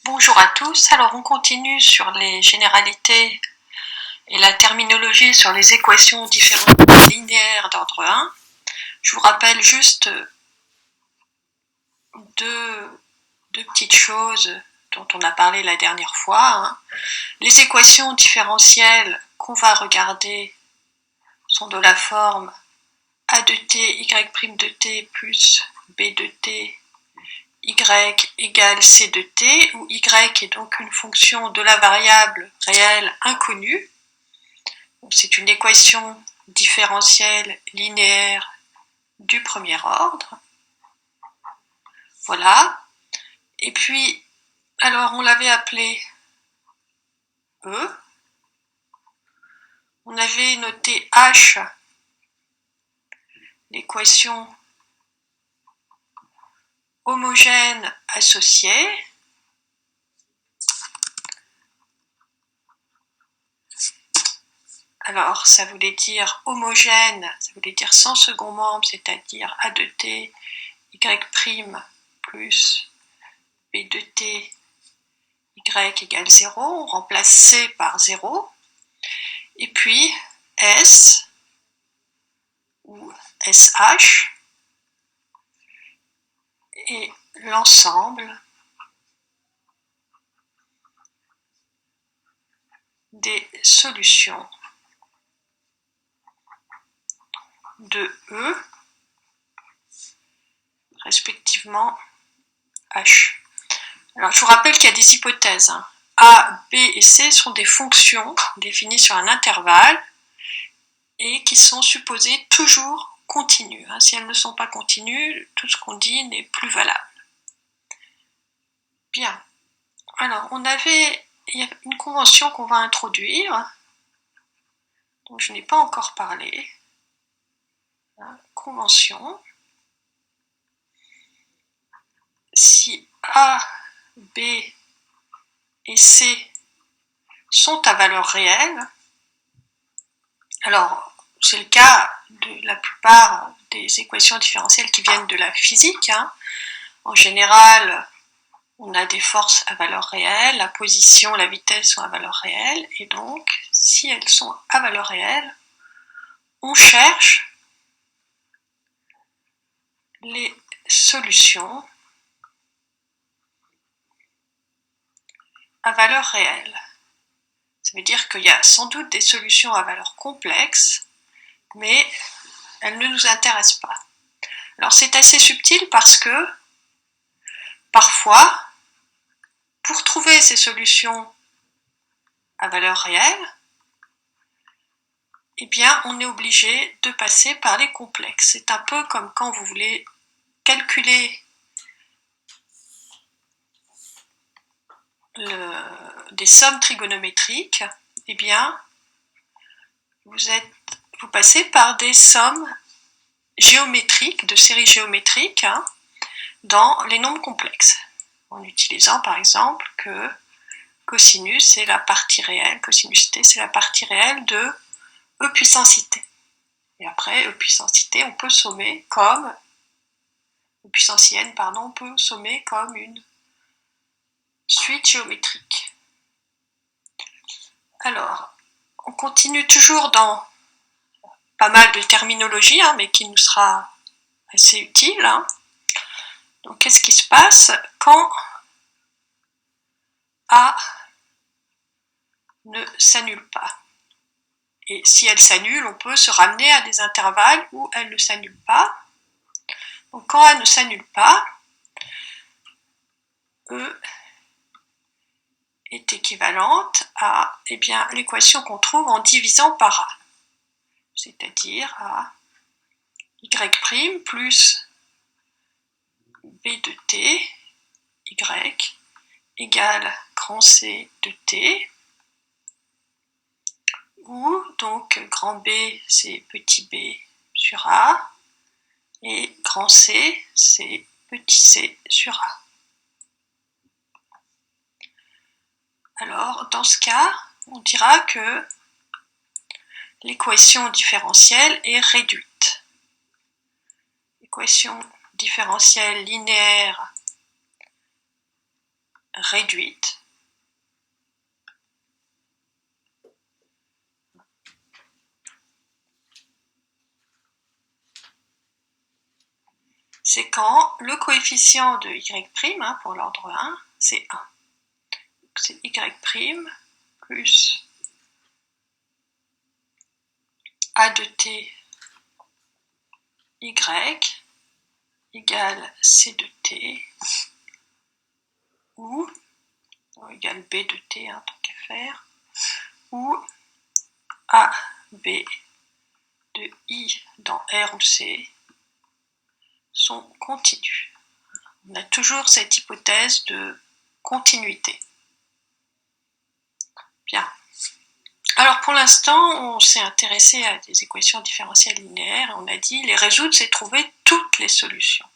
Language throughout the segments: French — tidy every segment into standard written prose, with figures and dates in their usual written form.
Bonjour à tous, alors on continue sur les généralités et la terminologie sur les équations différentielles linéaires d'ordre 1. Je vous rappelle juste deux petites choses dont on a parlé la dernière fois. Les équations différentielles qu'on va regarder sont de la forme a de t, y' de t plus b de t, y égale c de t, où y est donc une fonction de la variable réelle inconnue. C'est une équation différentielle linéaire du premier ordre. Voilà. Et puis, alors on l'avait appelé E. On avait noté H, l'équation homogène associée. Alors, ça voulait dire homogène, ça voulait dire sans second membre, c'est-à-dire A de t, y' plus b de t, y égale 0. On remplace c par 0. Et puis, S, ou SH, est l'ensemble des solutions de E, respectivement H. Alors, je vous rappelle qu'il y a des hypothèses. A, B et C sont des fonctions définies sur un intervalle et qui sont supposées toujours continues. Si elles ne sont pas continues, tout ce qu'on dit n'est plus valable. Bien. Alors, il y a une convention qu'on va introduire, dont je n'ai pas encore parlé. Convention. Si A, B et C sont à valeur réelle, alors c'est le cas de la plupart des équations différentielles qui viennent de la physique. En général, on a des forces à valeur réelle, la position, la vitesse sont à valeur réelle, et donc si elles sont à valeur réelle, on cherche les solutions à valeur réelle. Ça veut dire qu'il y a sans doute des solutions à valeur complexe, mais elles ne nous intéressent pas. Alors c'est assez subtil parce que parfois, pour trouver ces solutions à valeur réelle, eh bien on est obligé de passer par les complexes. C'est un peu comme quand vous voulez calculer des sommes trigonométriques, eh bien vous passez par des sommes géométriques, de séries géométriques, dans les nombres complexes, en utilisant par exemple que cosinus c'est la partie réelle, cosinus t c'est la partie réelle de E puissance t. Et après E puissance t, on peut sommer comme E puissance n, on peut sommer comme une suite géométrique. Alors, on continue toujours dans pas mal de terminologie, mais qui nous sera assez utile. Donc, qu'est-ce qui se passe quand A ne s'annule pas? Et si elle s'annule, on peut se ramener à des intervalles où elle ne s'annule pas. Donc, quand elle ne s'annule pas, E est équivalente à l'équation qu'on trouve en divisant par A. C'est-à-dire à y' plus b de t, y, égale grand C de t, où donc grand B c'est petit b sur A, et grand C c'est petit c sur A. Alors, dans ce cas, on dira que l'équation différentielle est réduite. L'équation différentielle linéaire réduite. C'est quand le coefficient de y', pour l'ordre 1, c'est 1. Donc c'est y' plus a de t y égale c de t, ou égale b de t, tant qu'à faire, où a, b de i dans R ou C sont continus. On a toujours cette hypothèse de continuité. Bien. Alors pour l'instant, on s'est intéressé à des équations différentielles linéaires et on a dit les résoudre, c'est trouver toutes les solutions.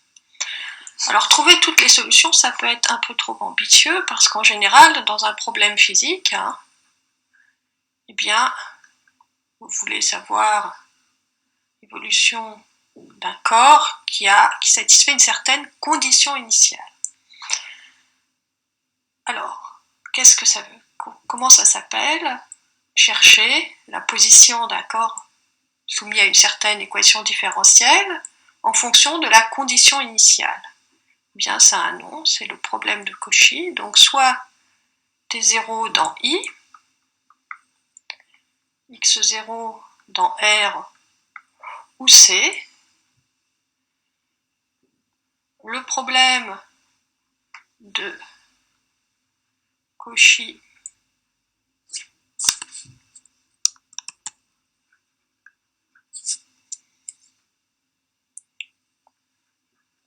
Alors trouver toutes les solutions, ça peut être un peu trop ambitieux parce qu'en général, dans un problème physique, eh bien, vous voulez savoir l'évolution d'un corps qui satisfait une certaine condition initiale. Alors, qu'est-ce que ça veut? Comment ça s'appelle? Chercher la position d'un corps soumis à une certaine équation différentielle en fonction de la condition initiale. Eh bien, ça a un nom, c'est le problème de Cauchy. Donc, soit T0 dans I, x0 dans R ou C. Le problème de Cauchy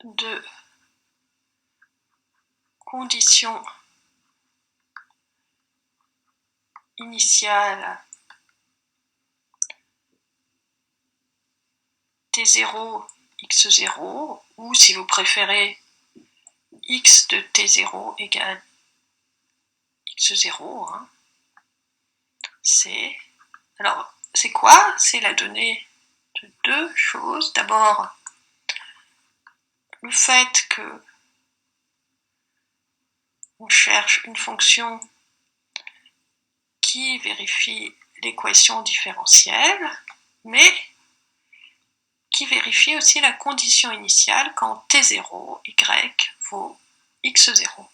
de condition initiale T0, x0, ou si vous préférez, x de T0 égale x0, c'est... Alors, c'est quoi? C'est la donnée de deux choses. D'abord, le fait que on cherche une fonction qui vérifie l'équation différentielle, mais qui vérifie aussi la condition initiale quand T0, y, vaut x0.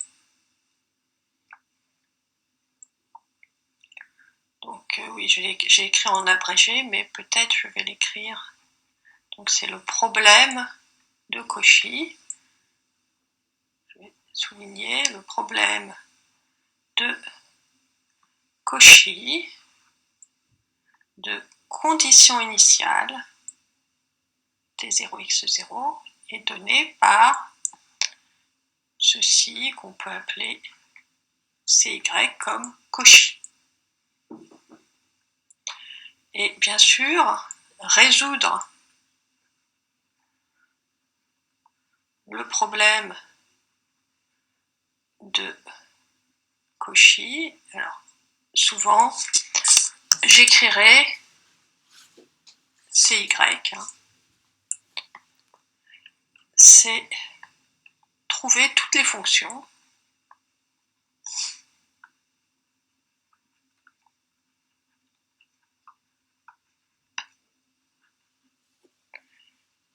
Donc oui, j'ai écrit en abrégé, mais peut-être je vais l'écrire. Donc c'est le problème de Cauchy. Je vais souligner le problème de Cauchy de condition initiale T0, x0 est donné par ceci qu'on peut appeler CY comme Cauchy. Et bien sûr, résoudre le problème de Cauchy, alors souvent j'écrirai CY, c'est trouver toutes les fonctions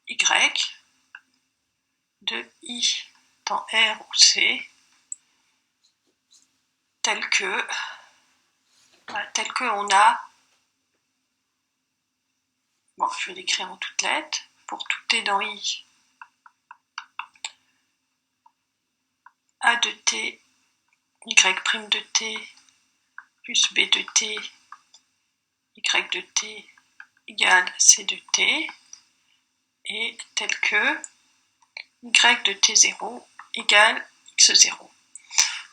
y de i dans R ou C tel que on a, bon, je vais l'écrire en toutes lettres, pour tout t dans i, a de t, y' de t, plus b de t, y de t égale c de t, et tel que y de t0 égale x0.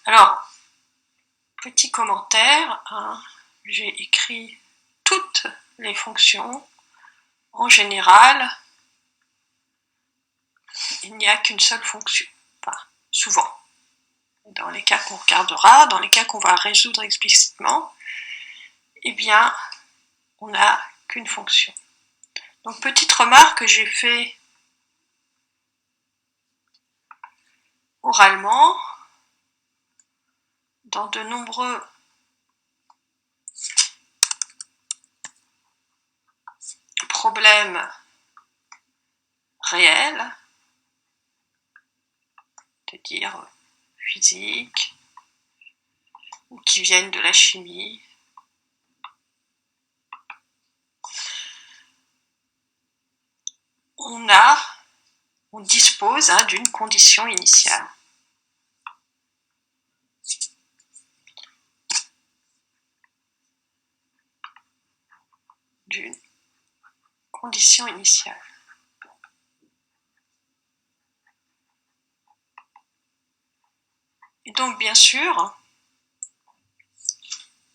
Alors, petit commentaire, j'ai écrit toutes les fonctions. En général, il n'y a qu'une seule fonction, enfin, souvent. Dans les cas qu'on regardera, dans les cas qu'on va résoudre explicitement, eh bien, on n'a qu'une fonction. Donc, petite remarque que j'ai fait oralement, dans de nombreux problèmes réels, c'est-à-dire physiques, ou qui viennent de la chimie. On dispose d'une condition initiale. D'une condition initiale. Et donc, bien sûr,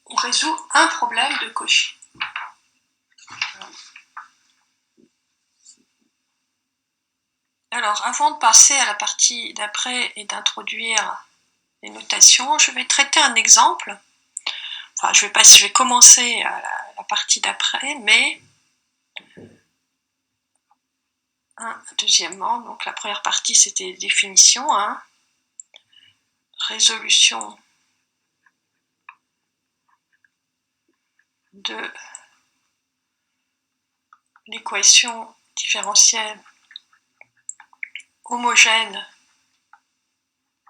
on résout un problème de Cauchy. Alors, avant de passer à la partie d'après et d'introduire les notations, je vais traiter un exemple. Enfin, je vais commencer à la partie d'après, mais deuxièmement, donc la première partie c'était définition, résolution de l'équation différentielle homogène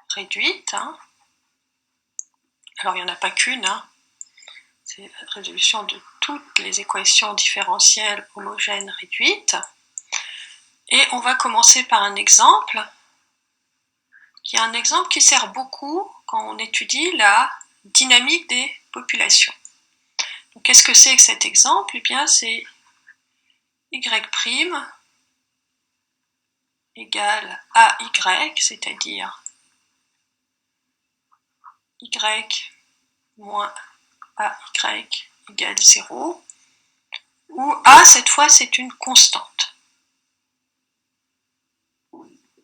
réduite. Alors il n'y en a pas qu'une, c'est la résolution de toutes les équations différentielles homogènes réduites. Et on va commencer par un exemple, qui est un exemple qui sert beaucoup quand on étudie la dynamique des populations. Qu'est-ce que c'est que cet exemple? Eh bien, c'est y' égale AY, c'est-à-dire y moins AY égale 0, où A, cette fois, c'est une constante.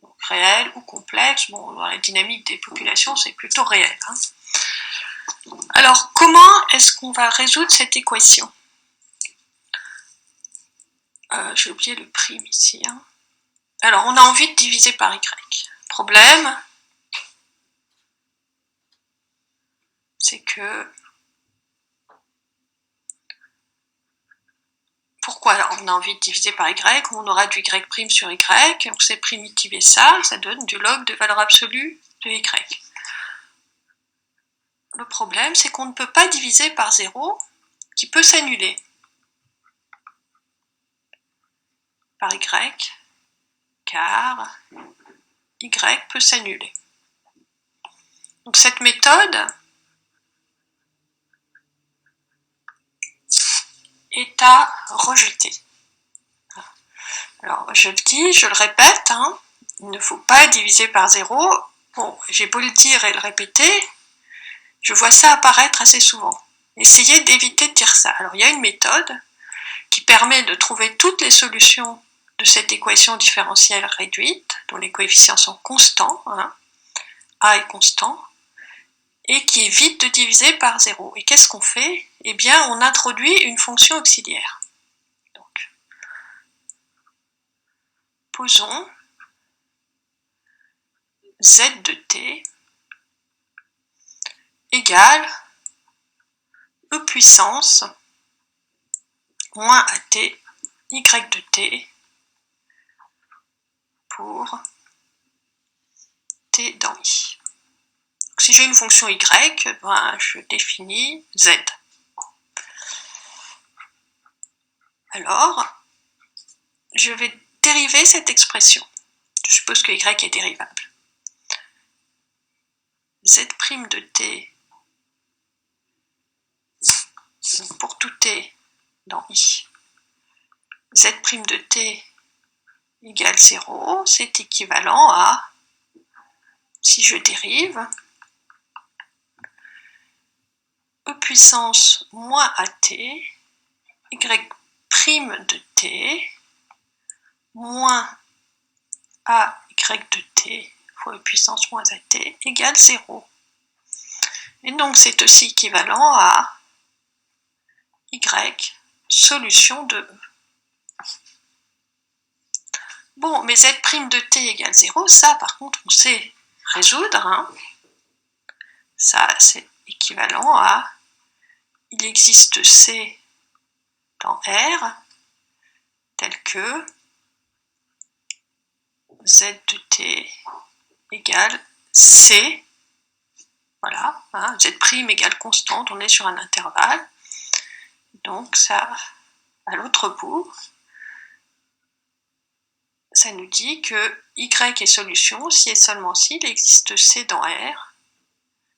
Donc, réelle ou complexe, bon, dans la dynamique des populations, c'est plutôt réel. Alors, comment est-ce qu'on va résoudre cette équation? J'ai oublié le prime ici. Alors, on a envie de diviser par y. Problème, c'est que... Pourquoi on a envie de diviser par y? On aura du y' sur y, on sait primitiver ça, ça donne du log de valeur absolue de y. Le problème, c'est qu'on ne peut pas diviser par 0, qui peut s'annuler par y, car y peut s'annuler. Donc cette méthode est à rejeter. Alors je le dis, je le répète, il ne faut pas diviser par 0. Bon, j'ai beau le dire et le répéter, je vois ça apparaître assez souvent. Essayez d'éviter de dire ça. Alors il y a une méthode qui permet de trouver toutes les solutions de cette équation différentielle réduite, dont les coefficients sont constants, A est constant, et qui évite de diviser par 0. Et qu'est-ce qu'on fait? Eh bien, on introduit une fonction auxiliaire. Donc, posons z de t égale e puissance moins at y de t pour t dans i. Donc, si j'ai une fonction y, je définis z. Alors, je vais dériver cette expression. Je suppose que y est dérivable. Z' de t, donc pour tout t dans i, Z' de t égale 0, c'est équivalent à, si je dérive, e puissance moins at, y' de t, moins ay de t fois e puissance moins at égale 0. Et donc c'est aussi équivalent à y solution de E. Bon, mais Z' de t égale 0, ça par contre on sait résoudre. Ça, c'est équivalent à il existe C dans R tel que Z de t égale C, voilà, hein, Z' égale constante, on est sur un intervalle, donc ça, à l'autre bout, ça nous dit que Y est solution si et seulement si il existe C dans R,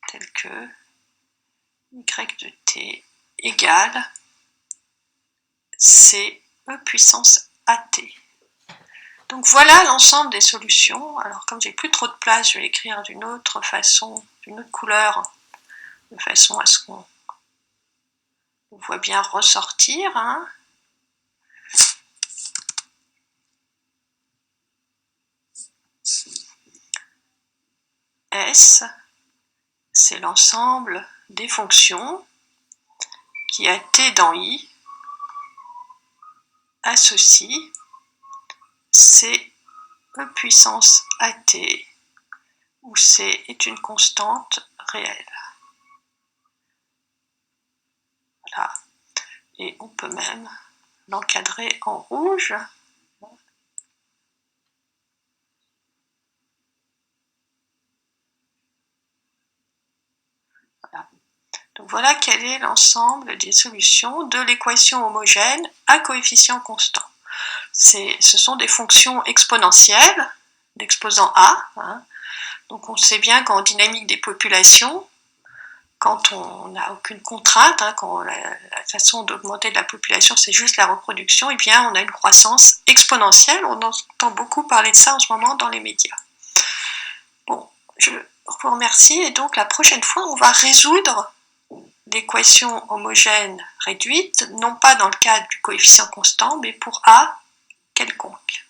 tel que Y de t égale C E puissance AT. Donc voilà l'ensemble des solutions. Alors comme j'ai plus trop de place, je vais l'écrire d'une autre façon, d'une autre couleur, de façon à ce qu'on voit bien ressortir. Hein. S, c'est l'ensemble des fonctions qui à t dans I associe C E puissance AT, où C est une constante réelle. Voilà. Et on peut même l'encadrer en rouge. Voilà. Donc voilà quel est l'ensemble des solutions de l'équation homogène à coefficient constant. Ce sont des fonctions exponentielles d'exposant A. Hein. Donc on sait bien qu'en dynamique des populations, quand on n'a aucune contrainte, hein, quand la façon d'augmenter de la population c'est juste la reproduction, et bien on a une croissance exponentielle. On entend beaucoup parler de ça en ce moment dans les médias. Bon, je vous remercie et donc la prochaine fois on va résoudre l'équation homogène réduite, non pas dans le cadre du coefficient constant, mais pour A quelconque.